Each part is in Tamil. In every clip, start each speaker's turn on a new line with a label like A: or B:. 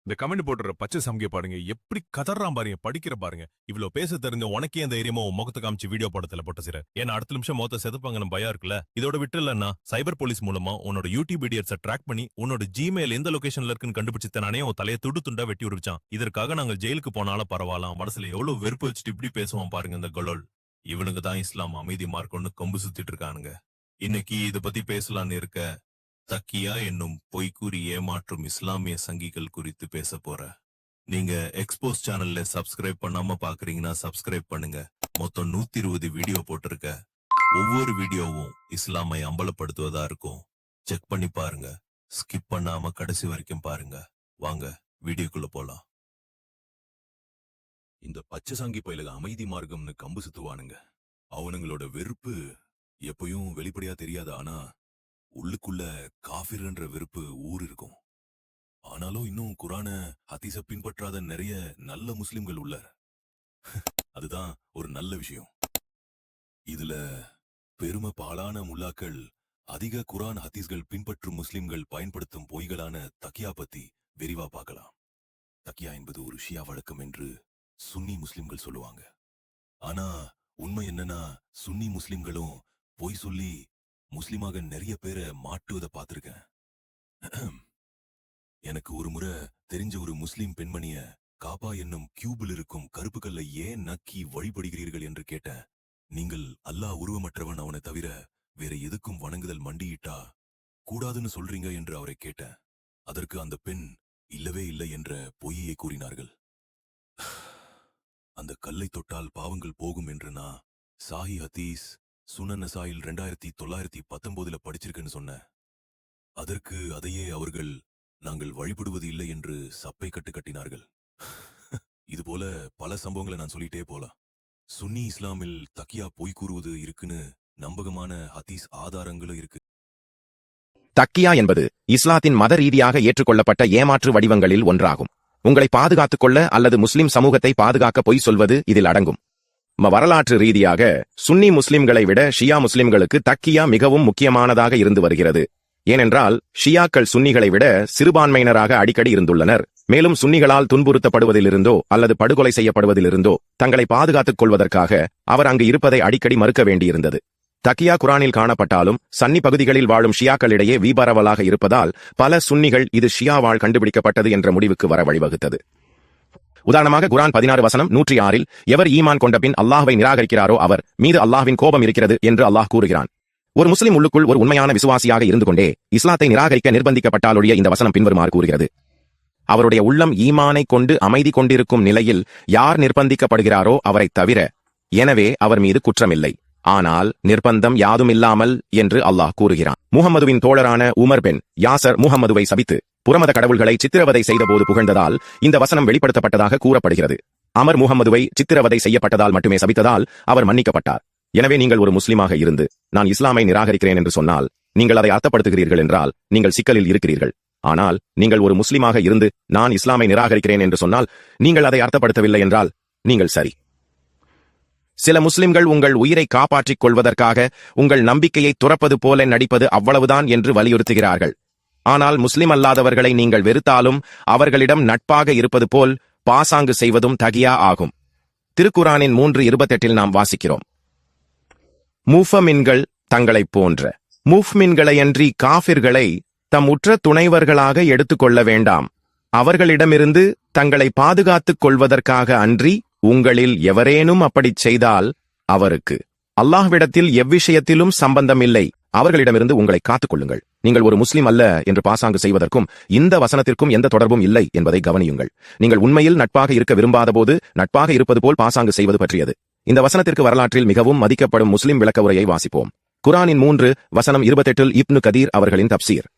A: இந்த கமெண்ட் போட்டுற பச்சை சமகிய பாருங்க, எப்படி கதறான் பாருங்க, படிக்கிற பாருங்க. இவ்ளோ பேச தெரிஞ்ச உனக்கே அந்த தைரியமா உன் முகத்தை காமிச்சு வீடியோ படத்துல போட்ட சிற. ஏன்னா அடுத்த நிமிஷம் மொத்த செதுப்பாங்கன்னு பயம் இருக்குல்ல. இதோட விட்டுலன்னா சைபர் போலீஸ் மூலமா உன்னோட யூடியூப் வீடியோஸை ட்ராக் பண்ணி உன்னோட ஜிமெயில் எந்த லொகேஷன்ல இருக்குன்னு கண்டுபிடிச்சு நானே உன் தலையை துண்டு துண்டா வெட்டி உரிச்சான். இதற்காக நாங்க ஜெயிலுக்கு போனாலும் பரவாயில்ல, மனசுல எவ்வளவு வெறுப்பு வச்சுட்டு இப்படி பேசுவான் பாருங்க இந்த கலோல். இவனுங்க தான் இஸ்லாம் அமைதி மார்க்கொன்னு கொம்பு சுத்திட்டு இருக்கானுங்க. இன்னைக்கு இத பத்தி பேசலான்னு இருக்க. தக்கியா என்னும் பொய்க்கூறி ஏமாற்றும் இஸ்லாமிய சங்கிகள் குறித்து பேச போற. நீங்க எக்ஸ்போஸ் சேனல்ல சப்ஸ்கிரைப் பண்ணாம பாக்குறீங்கன்னா சப்ஸ்கிரைப் பண்ணுங்க. மொத்தம் 120 வீடியோ போட்டிருக்க. ஒவ்வொரு வீடியோவும் இஸ்லாமை அம்பலப்படுத்துவதா இருக்கும். செக் பண்ணி பாருங்க. ஸ்கிப் பண்ணாம கடைசி வரைக்கும் பாருங்க. வாங்க வீடியோக்குள்ள போலாம். இந்த பச்சை சாங்கி பயிலுக அமைதி மார்க்கம்னு கம்பு சுத்துவானுங்க. அவனுங்களோட வெறுப்பு எப்பயும் வெளிப்படையா தெரியாது, ஆனா உள்ளுக்குள்ள காஃபிர்ன்ற வெறுப்பு ஊர் இருக்கும். ஆனாலும் இன்னும் குரான ஹதீஸ பின்பற்றாத நிறைய நல்ல முஸ்லிம்கள் உள்ள. அதுதான் ஒரு நல்ல விஷயம். இதுல பெருமை பாலான முல்லாக்கள் அதிக குரான் ஹதீஸ்கள் பின்பற்றும் முஸ்லிம்கள் பயன்படுத்தும் பொய்களான தக்கியா பத்தி விரிவா பார்க்கலாம். தக்கியா என்பது ஒரு ஷியா வழக்கம் என்று சுன்னி முஸ்லிம்கள் சொல்லுவாங்க. ஆனா உண்மை என்னன்னா, சுன்னி முஸ்லிம்களும் பொய் சொல்லி முஸ்லிமாக நிறைய பேரை மாட்டுவதை பார்த்திருக்கேன். எனக்கு ஒரு முறை தெரிஞ்ச ஒரு முஸ்லிம் பெண்மணிய காபா என்னும் கியூபில் இருக்கும் கருப்பு கல்லை ஏன் நக்கி வழிபடுகிறீர்கள் என்று கேட்டேன். நீங்கள் அல்லாஹ் உருவமற்றவன், அவனை தவிர வேற எதுக்கும் வணங்குதல் மண்டியிட்டா கூடாதுன்னு சொல்றீங்க என்று அவரை கேட்டேன். அதற்கு அந்த பெண் இல்லவே இல்லை என்ற பொய்யை கூறினார்கள். அந்த கல்லை தொட்டால் பாவங்கள் போகும் என்று நான் சாஹி ஹதீஸ் சுனன் நசாயில் 2919 படிச்சிருக்குன்னு சொன்னேன். அதற்கு அதையே அவர்கள் நாங்கள் வழிபடுவது இல்லை என்று சப்பை கட்டு கட்டினார்கள். இதுபோல பல சம்பவங்களை நான் சொல்லிட்டே போலாம். சுன்னி இஸ்லாமில் தக்கியா பொய் கூறுவது இருக்குன்னு நம்பகமான ஹதீஸ் ஆதாரங்களும் இருக்கு.
B: தக்கியா என்பது இஸ்லாத்தின் மத ரீதியாக ஏற்றுக்கொள்ளப்பட்ட ஏமாற்று வடிவங்களில் ஒன்றாகும். உங்களை பாதுகாத்துக் கொள்ள அல்லது முஸ்லிம் சமூகத்தை பாதுகாக்க பொய் சொல்வது இதில் அடங்கும். வரலாற்று ரீதியாக சுன்னி முஸ்லிம்களை விட ஷியா முஸ்லிம்களுக்கு தக்கியா மிகவும் முக்கியமானதாக இருந்து வருகிறது. ஏனென்றால் ஷியாக்கள் சுன்னிகளை விட சிறுபான்மையினராக அடிக்கடி இருந்துள்ளனர். மேலும் சுன்னிகளால் துன்புறுத்தப்படுவதிலிருந்தோ அல்லது படுகொலை செய்யப்படுவதிலிருந்தோ தங்களை பாதுகாத்துக் கொள்வதற்காக அவர் அங்கு இருப்பதை அடிக்கடி மறுக்க வேண்டியிருந்தது. தக்கியா குரானில் காணப்பட்டாலும் சன்னி பகுதிகளில் வாழும் ஷியாக்களிடையே வீபரவலாக இருப்பதால் பல சுன்னிகள் இது ஷியாவால் கண்டுபிடிக்கப்பட்டது என்ற முடிவுக்கு வர வழிவகுத்தது. உதாரணமாக குரான் 16:106 எவர் ஈமான் கொண்ட பின் அல்லாஹ்வை நிராகரிக்கிறாரோ அவர் மீது அல்லாஹ்வின் கோபம் இருக்கிறது என்று அல்லாஹ் கூறுகிறான். ஒரு முஸ்லிம் உள்ளுக்குள் ஒரு உண்மையான விசுவாசியாக இருந்து கொண்டே இஸ்லாத்தை நிராகரிக்க நிர்பந்திக்கப்பட்டாலொழிய இந்த வசனம் பின்வருமாறு கூறுகிறது. அவருடைய உள்ளம் ஈமானை கொண்டு அமைதி கொண்டிருக்கும் நிலையில் யார் நிர்பந்திக்கப்படுகிறாரோ அவரை தவிர, எனவே அவர் மீது குற்றமில்லை. ஆனால் நிர்பந்தம் யாதுமில்லாமல் என்று அல்லாஹ் கூறுகிறான். முகமதுவின் தோழரான உமர் பென் யாசர் முகமதுவை சபித்து புறமத கடவுள்களை சித்திரவதை செய்தபோது புகழ்ந்ததால் இந்த வசனம் வெளிப்படுத்தப்பட்டதாக கூறப்படுகிறது. அமர் முகமதுவை சித்திரவதை செய்யப்பட்டதால் மட்டுமே சபித்ததால் அவர் மன்னிக்கப்பட்டார். எனவே நீங்கள் ஒரு முஸ்லிமாக இருந்து நான் இஸ்லாமை நிராகரிக்கிறேன் என்று சொன்னால் நீங்கள் அதை அர்த்தப்படுத்துகிறீர்கள் என்றால் நீங்கள் சிக்கலில் இருக்கிறீர்கள். ஆனால் நீங்கள் ஒரு முஸ்லிமாக இருந்து நான் இஸ்லாமை நிராகரிக்கிறேன் என்று சொன்னால் நீங்கள் அதை அர்த்தப்படுத்தவில்லை என்றால் நீங்கள் சரி. சில முஸ்லிம்கள் உங்கள் உயிரை காப்பாற்றிக் கொள்வதற்காக உங்கள் நம்பிக்கையை துறப்பது போல நடிப்பது அவ்வளவுதான் என்று வலியுறுத்துகிறார்கள். ஆனால் முஸ்லிம் அல்லாதவர்களை நீங்கள் வெறுத்தாலும் அவர்களிடம் நட்பாக இருப்பது போல் பாசாங்கு செய்வதும் தகியா ஆகும். திருக்குரானின் 3:28 நாம் வாசிக்கிறோம். மூஃபமின்கள் தங்களைப் போன்ற மூஃப்மின்களையன்றி காஃபிர்களை தம் உற்ற துணைவர்களாக எடுத்துக்கொள்ள வேண்டாம். அவர்களிடமிருந்து தங்களை பாதுகாத்துக் கொள்வதற்காக அன்றி உங்களில் எவரேனும் அப்படிச் செய்தால் அவருக்கு அல்லாஹ்விடத்தில் எவ்விஷயத்திலும் சம்பந்தமில்லை. அவர்களிடமிருந்து உங்களை காத்துக் கொள்ளுங்கள். நீங்கள் ஒரு முஸ்லிம் அல்ல என்று பாசாங்கு செய்வதற்கும் இந்த வசனத்திற்கும் எந்த தொடர்பும் இல்லை என்பதை கவனியுங்கள். நீங்கள் உண்மையில் நட்பாக இருக்க விரும்பாதபோது நட்பாக இருப்பது போல் பாசாங்கு செய்வது பற்றியது. இந்த வசனத்திற்கு வரலாற்றில் மிகவும் மதிக்கப்படும் முஸ்லிம் விளக்க உரையை வாசிப்போம். குரானின் 3:28 இப்னு கதீர் அவர்களின் தப்சீர்.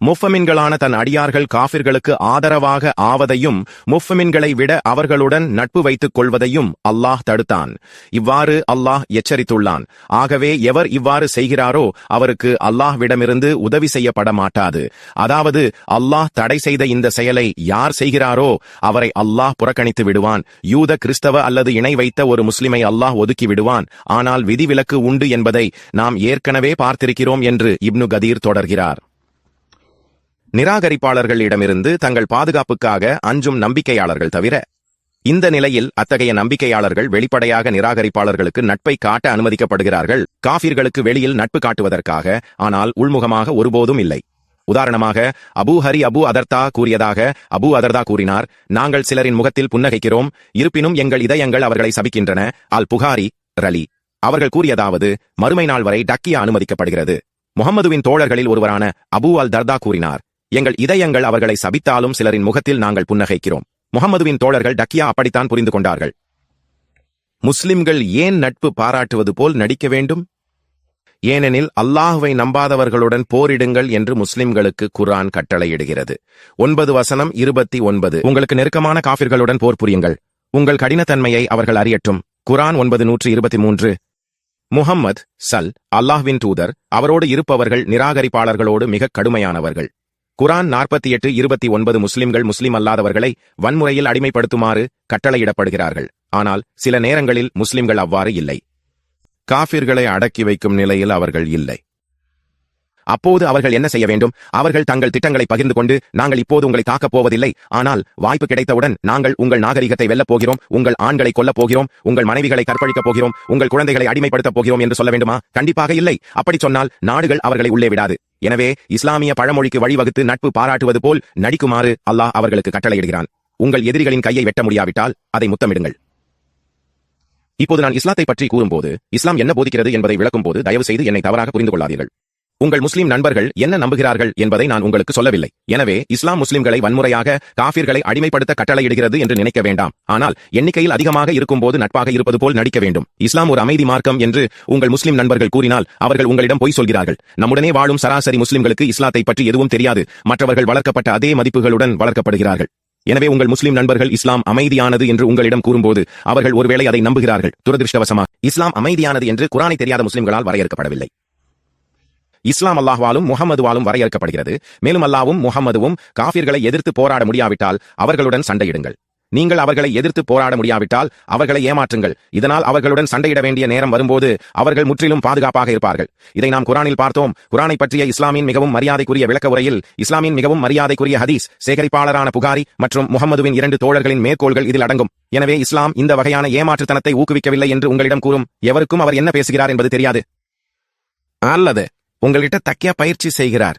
B: முஃபமின்களான தன் அடியார்கள் காஃபிர்களுக்கு ஆதரவாக ஆவதையும் முஃபமின்களை விட அவர்களுடன் நட்பு வைத்துக் கொள்வதையும் அல்லாஹ் தடுத்தான். இவ்வாறு அல்லாஹ் எச்சரித்துள்ளான். ஆகவே எவர் இவ்வாறு செய்கிறாரோ அவருக்கு அல்லாஹ்விடமிருந்து உதவி செய்யப்பட மாட்டாது. அதாவது அல்லாஹ் தடை செய்த இந்த செயலை யார் செய்கிறாரோ அவரை அல்லாஹ் புறக்கணித்து விடுவான். யூத கிறிஸ்தவ அல்லது இணை வைத்த ஒரு முஸ்லிமை அல்லாஹ் ஒதுக்கி விடுவான். ஆனால் விதிவிலக்கு உண்டு என்பதை நாம் ஏற்கனவே பார்த்திருக்கிறோம் என்று இப்னு கதீர் தொடர்கிறார். நிராகரிப்பாளர்களிடமிருந்து தங்கள் பாதுகாப்புக்காக அஞ்சும் நம்பிக்கையாளர்கள் தவிர. இந்த நிலையில் அத்தகைய நம்பிக்கையாளர்கள் வெளிப்படையாக நிராகரிப்பாளர்களுக்கு நட்பை காட்ட அனுமதிக்கப்படுகிறார்கள், காஃபிர்களுக்கு வெளியில் நட்பு காட்டுவதற்காக, ஆனால் உள்முகமாக ஒருபோதும் இல்லை. உதாரணமாக அபூ அதர்தா கூறியதாக அபூ அதர்தா கூறினார், நாங்கள் சிலரின் முகத்தில் புன்னகைக்கிறோம், இருப்பினும் எங்கள் இதயங்கள் அவர்களை சபிக்கின்றன. அல் புகாரி ரலி அவர்கள் கூறியதாவது, மறுமை நாள் வரை டக்கியா அனுமதிக்கப்படுகிறது. முகம்மதுவின் தோழர்களில் ஒருவரான அபூ அல் தர்தா கூறினார், எங்கள் இதயங்கள் அவர்களை சபித்தாலும் சிலரின் முகத்தில் நாங்கள் புன்னகைக்கிறோம். முகம்மதுவின் தோழர்கள் டக்கியா அப்படித்தான் புரிந்து கொண்டார்கள். முஸ்லிம்கள் ஏன் நட்பு பாராட்டுவது போல் நடிக்க வேண்டும்? ஏனெனில் அல்லாஹுவை நம்பாதவர்களுடன் போரிடுங்கள் என்று முஸ்லிம்களுக்கு குர்ஆன் கட்டளையிடுகிறது. 9:29. உங்களுக்கு நெருக்கமான காஃபிர்களுடன் போர் புரியுங்கள், உங்கள் கடினத்தன்மையை அவர்கள் அறியட்டும். குர்ஆன் 9:123. முஹம்மது அல்லாஹ்வின் தூதர், அவரோடு இருப்பவர்கள் நிராகரிப்பாளர்களோடு மிக கடுமையானவர்கள். குர்ஆன் 48:29. முஸ்லிம்கள் முஸ்லிம் அல்லாதவர்களை வன்முறையில் அடிமைப்படுத்துமாறு கட்டளையிடப்படுகிறார்கள், ஆனால் சில நேரங்களில் முஸ்லிம்கள் அவ்வாறு இல்லை. காஃபிர்களை அடக்கி வைக்கும் நிலையில் அவர்கள் இல்லை. அப்போது அவர்கள் என்ன செய்ய வேண்டும்? அவர்கள் தங்கள் திட்டங்களை பகிர்ந்து கொண்டு, நாங்கள் இப்போது உங்களை தாக்கப் போவதில்லை, ஆனால் வாய்ப்பு கிடைத்தவுடன் நாங்கள் உங்கள் நாகரிகத்தை வெல்லப் போகிறோம், உங்கள் ஆண்களை கொல்லப் போகிறோம், உங்கள் மனைவிகளை கற்பழிக்கப் போகிறோம், உங்கள் குழந்தைகளை அடிமைப்படுத்தப் போகிறோம் என்று சொல்ல வேண்டுமா? கண்டிப்பாக இல்லை. அப்படி சொன்னால் நாடுகள் அவர்களை உள்ளே விடாது. எனவே இஸ்லாமிய பழமொழிக்கு வழிவகுத்து நட்பு பாராட்டுவது போல் நடிக்குமாறு அல்லாஹ் அவர்களுக்கு கட்டளையிடுகிறான். உங்கள் எதிரிகளின் கையை வெட்ட முடியாவிட்டால் அதை முத்தமிடுங்கள். இப்போது நான் இஸ்லாத்தை பற்றி கூறும்போது, இஸ்லாம் என்ன போதிக்கிறது என்பதை விளக்கும் போது தயவு செய்து என்னை தவறாக புரிந்து கொள்ளாதீர்கள். உங்கள் முஸ்லிம் நண்பர்கள் என்ன நம்புகிறார்கள் என்பதை நான் உங்களுக்கு சொல்லவில்லை. எனவே இஸ்லாம் முஸ்லிம்களை வன்முறையாக காஃபிர்களை அடிமைப்படுத்த கட்டளையிடுகிறது என்று நினைக்க வேண்டாம். ஆனால் எண்ணிக்கையில் அதிகமாக இருக்கும்போது நட்பாக இருப்பது போல் நடிக்க வேண்டும். இஸ்லாம் ஒரு அமைதி மார்க்கம் என்று உங்கள் முஸ்லிம் நண்பர்கள் கூறினால் அவர்கள் உங்களிடம் பொய் சொல்கிறார்கள். நம்முடனே வாழும் சராசரி முஸ்லிம்களுக்கு இஸ்லாத்தை பற்றி எதுவும் தெரியாது. மற்றவர்கள் வளர்க்கப்பட்ட அதே மதிப்புகளுடன் வளர்க்கப்படுகிறார்கள். எனவே உங்கள் முஸ்லிம் நண்பர்கள் இஸ்லாம் அமைதியானது என்று உங்களிடம் கூறும்போது அவர்கள் ஒருவேளை அதை நம்புகிறார்கள். துரதிருஷ்டவசமாக இஸ்லாம் அமைதியானது என்று குர்ஆனை தெரியாத முஸ்லிம்களால் வரையறுக்கப்படவில்லை. இஸ்லாம் அல்லாஹ்வாலும் முஹம்மதுவாலும் வரையறுக்கப்படுகிறது. மேலும் அல்லாஹ்வும் முஹம்மதுவும் காஃபிர்களை எதிர்த்து போராட முடியாவிட்டால் அவர்களுடன் சண்டையிடுங்கள். நீங்கள் அவர்களை எதிர்த்து போராட முடியாவிட்டால் அவர்களை ஏமாற்றுங்கள். இதனால் அவர்களுடன் சண்டையிட வேண்டிய நேரம் வரும்போது அவர்கள் முற்றிலும் பாதுகாப்பாக இருப்பார்கள். இதை நாம் குர்ஆனில் பார்த்தோம். குர்ஆனை பற்றிய இஸ்லாமின் மிகவும் மரியாதைக்குரிய விளக்க உரையில் இஸ்லாமின் மிகவும் மரியாதைக்குரிய ஹதீஸ் சேகரிப்பாளரான புகாரி மற்றும் முஹம்மதுவின் 2 தோழர்களின் மேற்கோள்கள் இதில் அடங்கும். எனவே இஸ்லாம் இந்த வகையான ஏமாற்றுத்தனத்தை ஊக்குவிக்கவில்லை என்று உங்களிடம் கூறும் எவருக்கும் அவர் என்ன பேசுகிறார் என்பது தெரியாது. அல்லது உங்கள்கிட்ட தக்கியா பயிற்சி செய்கிறார்,